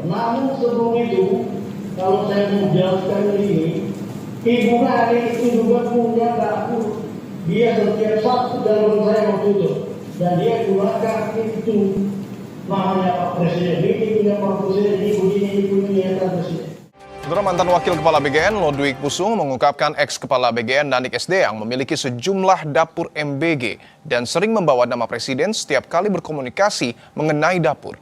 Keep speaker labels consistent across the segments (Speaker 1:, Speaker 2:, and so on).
Speaker 1: Namun sebelum itu, kalau saya menjelaskan ini, Ibu Nani itu juga punya dapur. Dia setiap Sabtu dalam saya waktu itu, dan dia gunakan itu namanya Pak Presiden. Ini punya Pak Presiden, ini punya Pak Presiden.
Speaker 2: Saudara, mantan Wakil Kepala BGN Lodwig Pusung mengungkapkan ex-Kepala BGN Nanik SD yang memiliki sejumlah dapur MBG dan sering membawa nama Presiden setiap kali berkomunikasi mengenai dapur.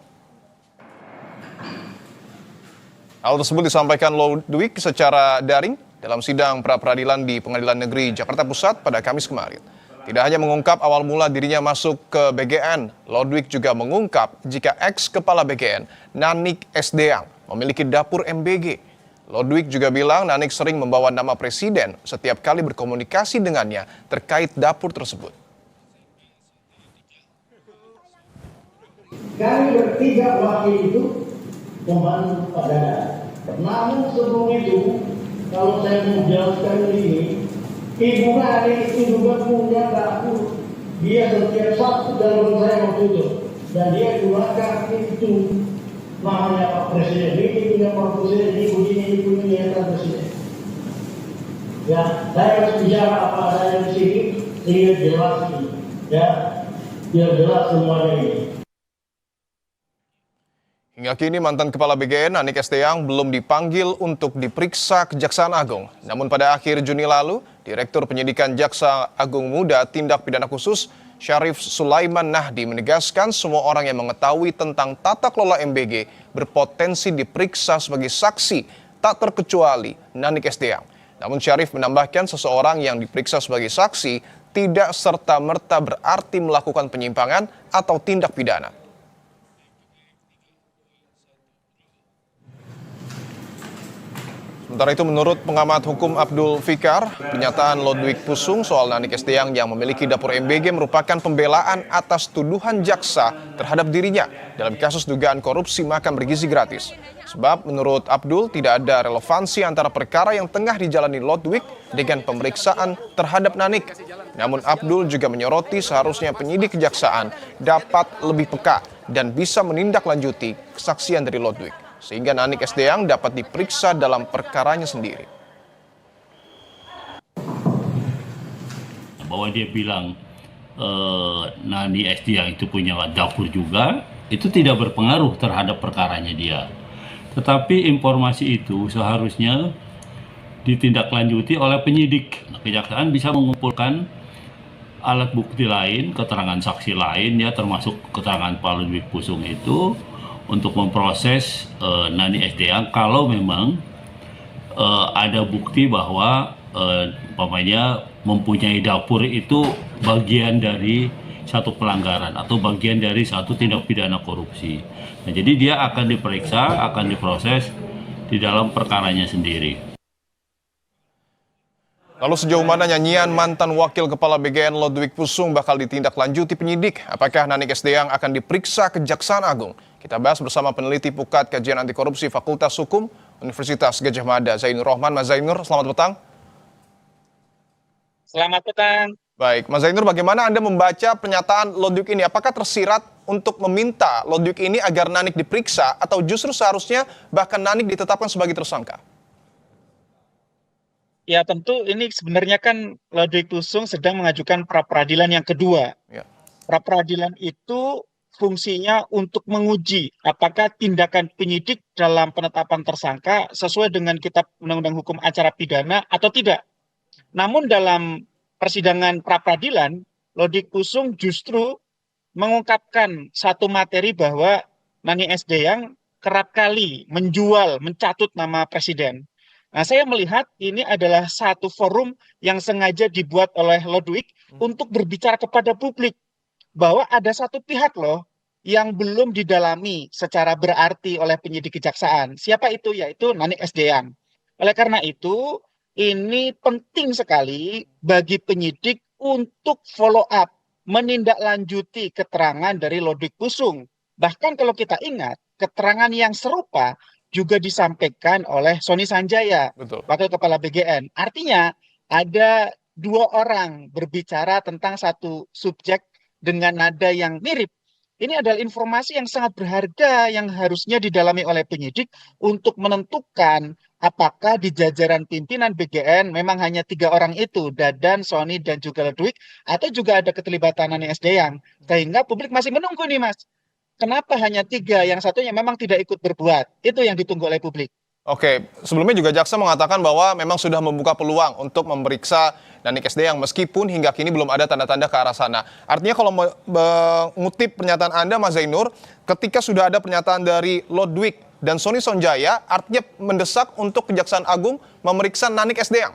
Speaker 2: Hal tersebut disampaikan Lodwig secara daring dalam sidang pra-peradilan di Pengadilan Negeri Jakarta Pusat pada Kamis kemarin. Tidak hanya mengungkap awal mula dirinya masuk ke BGN, Lodwig juga mengungkap jika ex-Kepala BGN Nanik SD yang memiliki dapur MBG. Lodwig juga bilang Nanik sering membawa nama Presiden setiap kali berkomunikasi dengannya terkait dapur tersebut.
Speaker 1: Kami bertiga wakil itu membantu Pak Dadan. Namun sebelum itu, kalau saya menjelaskan ini, Ibu Nani itu juga punya dapur. Dia setiap Sabtu dalam saya waktu itu, dan dia gunakan itu namanya Pak Presiden. Ini punya Pak Presiden, ini punya Pak Presiden. Ya, saya harus bicara apa adanya di sini, sehingga jelas ini. Ya, biar jelas semuanya ini.
Speaker 2: Hingga kini mantan Kepala BGN Nanik Esteyang belum dipanggil untuk diperiksa Kejaksaan Agung. Namun pada akhir Juni lalu, Direktur Penyidikan Jaksa Agung Muda Tindak Pidana Khusus Syarif Sulaiman Nahdi menegaskan semua orang yang mengetahui tentang tata kelola MBG berpotensi diperiksa sebagai saksi, tak terkecuali Nanik Esteyang. Namun Syarif menambahkan seseorang yang diperiksa sebagai saksi tidak serta-merta berarti melakukan penyimpangan atau tindak pidana. Sementara itu menurut pengamat hukum Abdul Fikar, pernyataan Lodwig Pusung soal Nanik Esteyang yang memiliki dapur MBG merupakan pembelaan atas tuduhan jaksa terhadap dirinya dalam kasus dugaan korupsi makan bergizi gratis. Sebab menurut Abdul tidak ada relevansi antara perkara yang tengah dijalani Lodwig dengan pemeriksaan terhadap Nanik. Namun Abdul juga menyoroti seharusnya penyidik kejaksaan dapat lebih peka dan bisa menindaklanjuti kesaksian dari Lodwig, sehingga Nanik Esteyang dapat diperiksa dalam perkaranya sendiri.
Speaker 3: Bahwa dia bilang Nani Esteyang itu punya dapur juga, itu tidak berpengaruh terhadap perkaranya dia. Tetapi informasi itu seharusnya ditindaklanjuti oleh penyidik. Kejaksaan bisa mengumpulkan alat bukti lain, keterangan saksi lain, ya termasuk keterangan Pak Lodwig Pusung itu, untuk memproses Nani Esteyang kalau memang ada bukti bahwa mempunyai dapur itu bagian dari satu pelanggaran atau bagian dari satu tindak pidana korupsi. Nah, jadi dia akan diperiksa, akan diproses di dalam perkaranya sendiri.
Speaker 2: Lalu sejauh mana nyanyian mantan Wakil Kepala BGN Lodwig Pusung bakal ditindaklanjuti penyidik? Apakah Nanik Esteyang akan diperiksa Kejaksaan Agung? Kita bahas bersama peneliti Pukat Kajian Anti Korupsi Fakultas Hukum Universitas Gadjah Mada, Zainur Rohman. Mas Zainur, selamat petang.
Speaker 4: Selamat petang.
Speaker 2: Baik, Mas Zainur, bagaimana Anda membaca pernyataan Lodwig ini? Apakah tersirat untuk meminta Lodwig ini agar Nanik diperiksa atau justru seharusnya bahkan Nanik ditetapkan sebagai tersangka?
Speaker 4: Ya tentu ini sebenarnya kan Lodwig Pusung sedang mengajukan pra-peradilan yang kedua.
Speaker 2: Ya.
Speaker 4: Pra-peradilan itu fungsinya untuk menguji apakah tindakan penyidik dalam penetapan tersangka sesuai dengan Kitab Undang-Undang Hukum Acara Pidana atau tidak. Namun dalam persidangan pra-peradilan, Lodwig Pusung justru mengungkapkan satu materi bahwa Nani Esteyang kerap kali menjual, mencatut nama presiden. Nah, saya melihat ini adalah satu forum yang sengaja dibuat oleh Lodwig untuk berbicara kepada publik bahwa ada satu pihak loh yang belum didalami secara berarti oleh penyidik kejaksaan. Siapa itu? Yaitu Nanik Esteyang. Oleh karena itu, ini penting sekali bagi penyidik untuk follow up, menindaklanjuti keterangan dari Lodwig Pusung. Bahkan kalau kita ingat, keterangan yang serupa juga disampaikan oleh Sony Sanjaya,
Speaker 2: Betul.
Speaker 4: Wakil Kepala BGN. Artinya ada dua orang berbicara tentang satu subjek dengan nada yang mirip. ini adalah informasi yang sangat berharga yang harusnya didalami oleh penyidik untuk menentukan apakah di jajaran pimpinan BGN memang hanya 3 orang itu, Dadan, Sony, dan juga Ludwig, atau juga ada keterlibatan Nani Esdeyang. Sehingga publik masih menunggu nih, Mas. Kenapa hanya 3? Yang satunya memang tidak ikut berbuat. Itu yang ditunggu oleh publik.
Speaker 2: Oke, sebelumnya juga jaksa mengatakan bahwa memang sudah membuka peluang untuk memeriksa Nanik SD yang meskipun hingga kini belum ada tanda-tanda ke arah sana. Artinya kalau mengutip pernyataan Anda, Mas Zainur, ketika sudah ada pernyataan dari Ludwig dan Sony Sonjaya, artinya mendesak untuk Kejaksaan Agung memeriksa Nanik SD yang.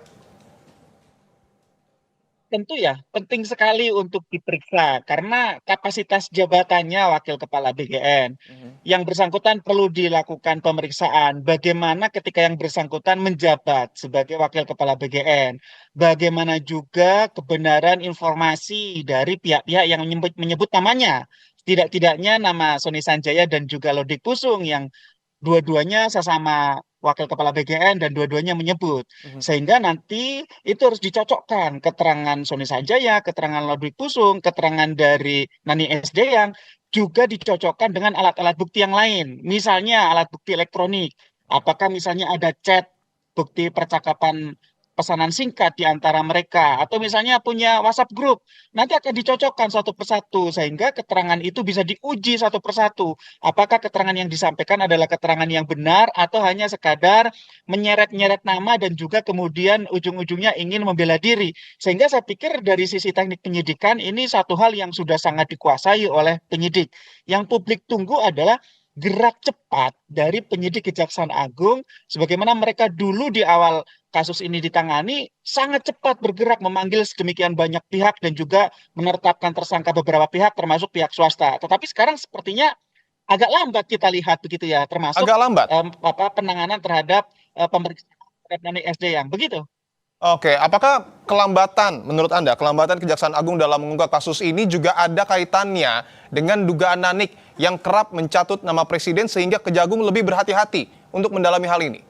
Speaker 4: Tentu ya, penting sekali untuk diperiksa karena kapasitas jabatannya Wakil Kepala BGN. Yang bersangkutan perlu dilakukan pemeriksaan. Bagaimana ketika yang bersangkutan menjabat sebagai Wakil Kepala BGN. Bagaimana juga kebenaran informasi dari pihak-pihak yang menyebut namanya. Tidak-tidaknya nama Sony Sanjaya dan juga Ludwig Pusung yang dua-duanya sesama Wakil Kepala BGN dan dua-duanya menyebut. Sehingga nanti itu harus dicocokkan keterangan Sony Sanjaya, keterangan Ludwig Pusung, keterangan dari Nani Esdeyang, juga dicocokkan dengan alat-alat bukti yang lain. Misalnya alat bukti elektronik. Apakah misalnya ada chat, bukti percakapan pesanan singkat di antara mereka, atau misalnya punya WhatsApp group, nanti akan dicocokkan satu persatu, sehingga keterangan itu bisa diuji satu persatu. Apakah keterangan yang disampaikan adalah keterangan yang benar, atau hanya sekadar menyeret-nyeret nama dan juga kemudian ujung-ujungnya ingin membela diri. Sehingga saya pikir dari sisi teknik penyidikan, ini satu hal yang sudah sangat dikuasai oleh penyidik. Yang publik tunggu adalah gerak cepat dari penyidik Kejaksaan Agung, sebagaimana mereka dulu di awal kasus ini ditangani, sangat cepat bergerak memanggil sedemikian banyak pihak dan juga menetapkan tersangka beberapa pihak termasuk pihak swasta. Tetapi sekarang sepertinya agak lambat kita lihat begitu ya, termasuk
Speaker 2: Agak lambat.
Speaker 4: penanganan terhadap pemeriksaan terhadap Nani SD yang begitu.
Speaker 2: Oke, apakah kelambatan, menurut Anda, kelambatan Kejaksaan Agung dalam mengungkap kasus ini juga ada kaitannya dengan dugaan Nanik yang kerap mencatut nama presiden sehingga Kejagung lebih berhati-hati untuk mendalami hal ini?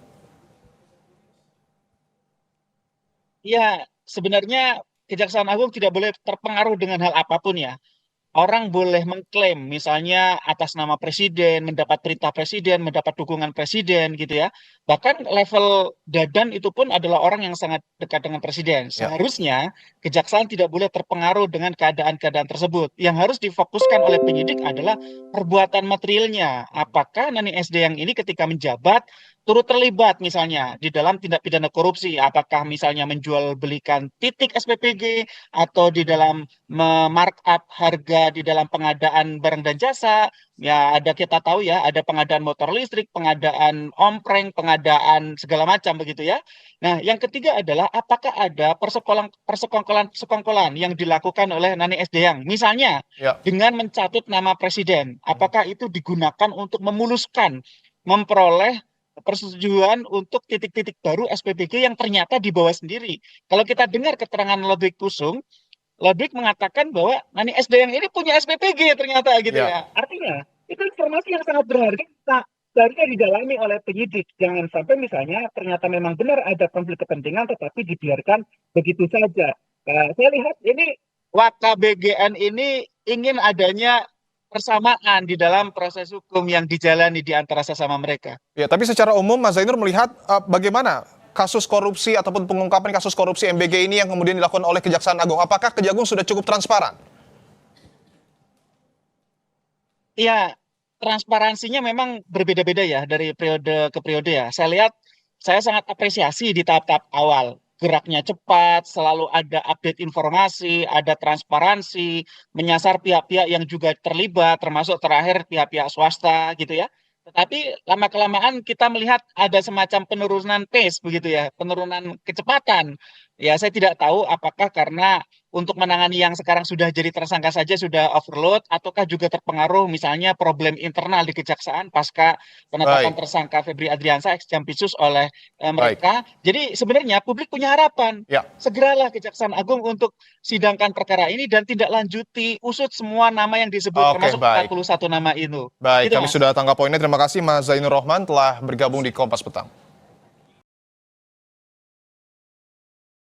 Speaker 4: Ya, sebenarnya Kejaksaan Agung tidak boleh terpengaruh dengan hal apapun ya. Orang boleh mengklaim misalnya atas nama presiden, mendapat perintah presiden, mendapat dukungan presiden gitu ya. Bahkan level Dadan itu pun adalah orang yang sangat dekat dengan presiden.
Speaker 2: Ya.
Speaker 4: Seharusnya kejaksaan tidak boleh terpengaruh dengan keadaan-keadaan tersebut. Yang harus difokuskan oleh penyidik adalah perbuatan materialnya. Apakah Nani SD yang ini ketika menjabat turut terlibat misalnya di dalam tindak pidana korupsi. Apakah misalnya menjual belikan titik SPPG atau di dalam memarkup harga di dalam pengadaan barang dan jasa. Ya, ada kita tahu ya, ada pengadaan motor listrik, pengadaan ompreng, pengadaan segala macam begitu ya. Nah, yang ketiga adalah apakah ada persekongkolan yang dilakukan oleh Nani Esdeyang. Misalnya
Speaker 2: Ya.
Speaker 4: dengan mencatut nama presiden, apakah itu digunakan untuk memuluskan memperoleh persetujuan untuk titik-titik baru SPPG yang ternyata dibawa sendiri. Kalau kita dengar keterangan Ludwig Pusung, Ludwig mengatakan bahwa Nani SD yang ini punya SPPG ternyata gitu
Speaker 2: Ya.
Speaker 4: ya. Artinya itu informasi yang sangat berharga seharusnya didalami oleh penyidik. Jangan sampai misalnya ternyata memang benar ada konflik kepentingan tetapi dibiarkan begitu saja. Saya lihat ini WKBGN ini ingin adanya persamaan di dalam proses hukum yang dijalani di antara sesama mereka.
Speaker 2: Ya, tapi secara umum Mas Zainur melihat bagaimana kasus korupsi ataupun pengungkapan kasus korupsi MBG ini yang kemudian dilakukan oleh Kejaksaan Agung. Apakah Kejagung sudah cukup transparan?
Speaker 4: Iya, transparansinya memang berbeda-beda ya dari periode ke periode ya. Saya sangat apresiasi di tahap-tahap awal. Geraknya cepat, selalu ada update informasi, ada transparansi, menyasar pihak-pihak yang juga terlibat, termasuk terakhir pihak-pihak swasta gitu ya. Tetapi lama-kelamaan kita melihat ada semacam penurunan pace begitu ya, penurunan kecepatan. Ya, saya tidak tahu apakah karena untuk menangani yang sekarang sudah jadi tersangka saja sudah overload, ataukah juga terpengaruh misalnya problem internal di Kejaksaan pasca penetapan
Speaker 2: Baik,
Speaker 4: tersangka Febri Adriansyah ex Jampitsus oleh
Speaker 2: baik.
Speaker 4: mereka. Jadi sebenarnya publik punya harapan.
Speaker 2: Ya,
Speaker 4: Segeralah Kejaksaan Agung untuk sidangkan perkara ini dan tidak lanjuti usut semua nama yang disebut
Speaker 2: oke,
Speaker 4: termasuk
Speaker 2: baik.
Speaker 4: 41 nama itu.
Speaker 2: Baik,
Speaker 4: Gitu,
Speaker 2: kami
Speaker 4: Mas.
Speaker 2: sudah tangkap poinnya. Terima kasih Mas Zainur Rohman telah bergabung di Kompas Petang.